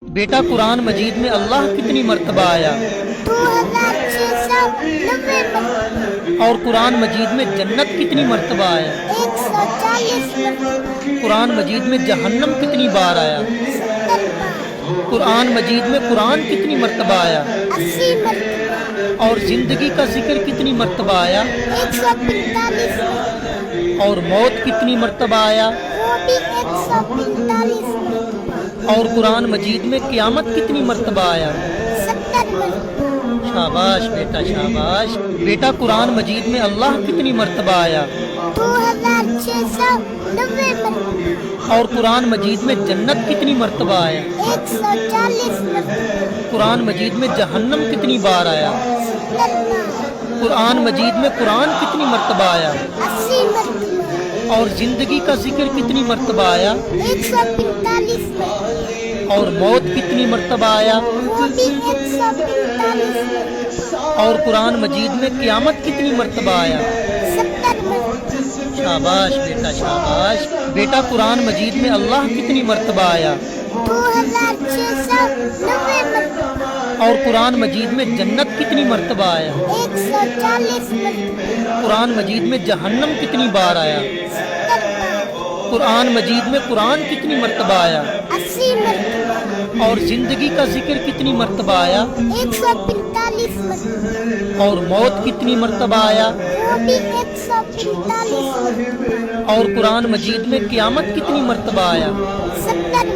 بیٹا قرآن مجید میں اللہ کتنی مرتبہ آیا؟ 2690 اور قرآن مجید میں جنت کتنی مرتبہ آیا؟ 140 قرآن مجید میں جہنم کتنی بار آیا؟ 70 قرآن مجید میں قرآن کتنی مرتبہ آیا؟ 80 اور زندگی کا ذکر کتنی مرتبہ آیا؟ 145 اور موت کتنی مرتبہ آیا؟ وہ بھی 145 اور قرآن مجید میں قیامت کتنی مرتبہ آیا؟ 70 شاباش بیٹا شاباش۔ بیٹا قرآن مجید میں اللہ کتنی مرتبہ آیا؟ 2690 اور قرآن مجید میں جنت کتنی مرتبہ آیا؟ 140 قرآن مجید میں جہنم کتنی بار آیا؟ قرآن مجید میں قرآن کتنی مرتبہ آیا؟ 80 اور زندگی کا ذکر کتنی مرتبہ آیا؟ 145 اور موت کتنی مرتبہ آیا؟ وہ بھی 145 اور قرآن مجید میں قیامت کتنی مرتبہ آیا؟ 70 شاباش بیٹا شاباش۔ بیٹا قرآن مجید میں اللہ کتنی مرتبہ آیا؟ 2690 اور قرآن مجید میں جنت کتنی مرتبہ آیا؟ 140 قرآن مجید میں جہنم کتنی بار آیا؟ قرآن مجید میں قرآن کتنی مرتبہ آیا؟ 80 اور زندگی کا ذکر کتنی مرتبہ آیا؟ 145 اور موت کتنی مرتبہ آیا؟ وہ بھی 145 اور قرآن مجید میں قیامت کتنی مرتبہ آیا؟ 70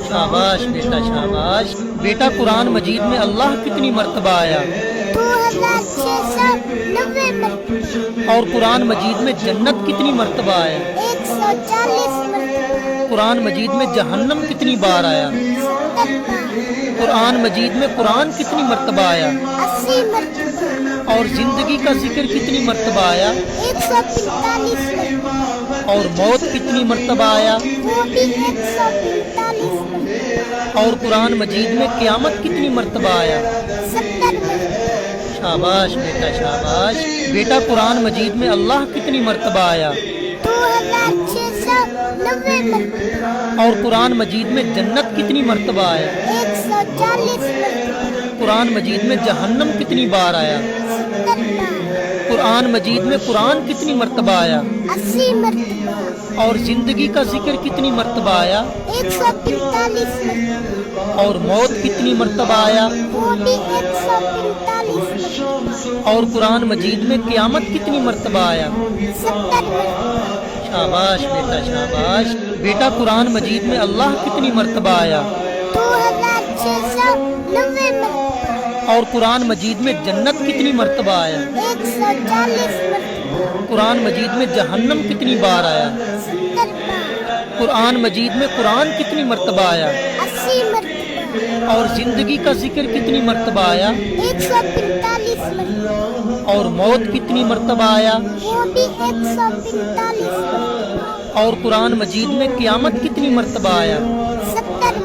شاباش بیٹا شاباش۔ بیٹا قرآن مجید میں اللہ کتنی مرتبہ آیا؟ 2690 اور قرآن مجید میں جنت کتنی مرتبہ آیا؟ 140 قرآن مجید میں جہنم کتنی بار آیا؟ قرآن مجید میں قرآن کتنی مرتبہ آیا؟ 80 اور زندگی کا ذکر کتنی مرتبہ آیا؟ 145 اور موت کتنی مرتبہ آیا؟ وہ بھی 145 اور قرآن مجید میں قیامت کتنی مرتبہ آیا؟ 70 شاباش بیٹا شاباش۔ بیٹا قرآن مجید میں اللہ کتنی مرتبہ آیا؟ 2690 اور قرآن مجید میں جنت کتنی مرتبہ آیا؟ 140 قرآن مجید میں جہنم کتنی بار آیا؟ قرآن مجید میں قرآن کتنی مرتبہ آیا؟ 80 اور زندگی کا ذکر کتنی مرتبہ آیا؟ 145 اور موت کتنی مرتبہ آیا؟ وہ بھی 145 اور قرآن مجید میں قیامت کتنی مرتبہ آیا؟ 70 شاباش بیٹا شاباش۔ بیٹا قرآن مجید میں اللہ کتنی مرتبہ آیا؟ 2690 اور قرآن مجید میں جنت کتنی مرتبہ آیا؟ 140 قرآن مجید میں جہنم کتنی بار آیا؟ قرآن مجید میں قرآن کتنی مرتبہ آیا؟ 80 اور زندگی کا ذکر کتنی مرتبہ آیا؟ 145 اور موت کتنی مرتبہ آیا؟ وہ بھی 145 اور قرآن مجید میں قیامت کتنی مرتبہ آیا؟ 70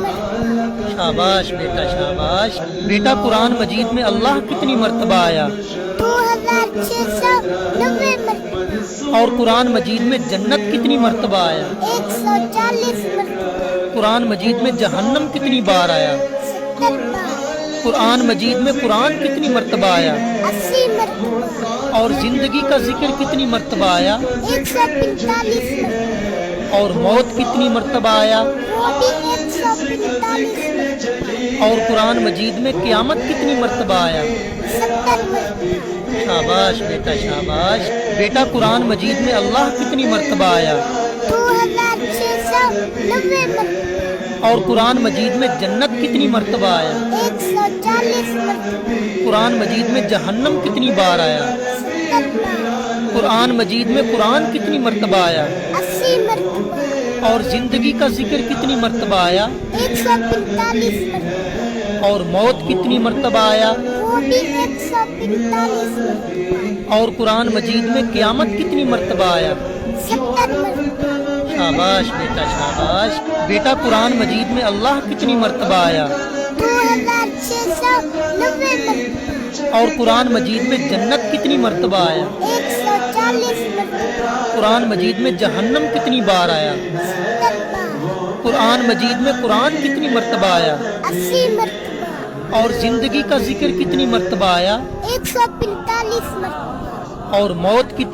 شاباش بیٹا شاباش۔ بیٹا قرآن مجید میں اللہ کتنی مرتبہ آیا؟ 2690 اور قرآن مجید میں جنت کتنی مرتبہ آیا؟ 140 قرآن مجید میں جہنم کتنی بار آیا؟ قرآن مجید میں قرآن کتنی مرتبہ آیا؟ 80 اور زندگی کا ذکر کتنی مرتبہ آیا؟ 145 اور موت کتنی مرتبہ آیا؟ وہ بھی 145 اور قرآن مجید میں قیامت کتنی مرتبہ آیا؟ 70 شاباش بیٹا شاباش۔ بیٹا قرآن مجید میں اللہ کتنی مرتبہ آیا؟ 2690 اور قرآن مجید میں جنت کتنی مرتبہ آیا؟ 140 قرآن مجید میں جہنم کتنی بار آیا؟ قرآن مجید میں قرآن کتنی مرتبہ آیا؟ 80 اور زندگی کا ذکر کتنی مرتبہ آیا؟ 145 اور موت کتنی مرتبہ آیا؟ وہ بھی 145 اور قرآن مجید میں قیامت کتنی مرتبہ آیا؟ 70 شاباش بیٹا شاباش۔ بیٹا قرآن مجید میں اللہ کتنی مرتبہ آیا؟ 2690 اور قرآن مجید میں جنت کتنی مرتبہ آیا؟ 140 قرآن مجید میں جہنم کتنی بار آیا؟ قرآن مجید میں قرآن کتنی مرتبہ آیا؟ 80 مرتبہ. اور زندگی کا ذکر کتنی مرتبہ آیا؟ 145 مرتبہ. اور موت کتنی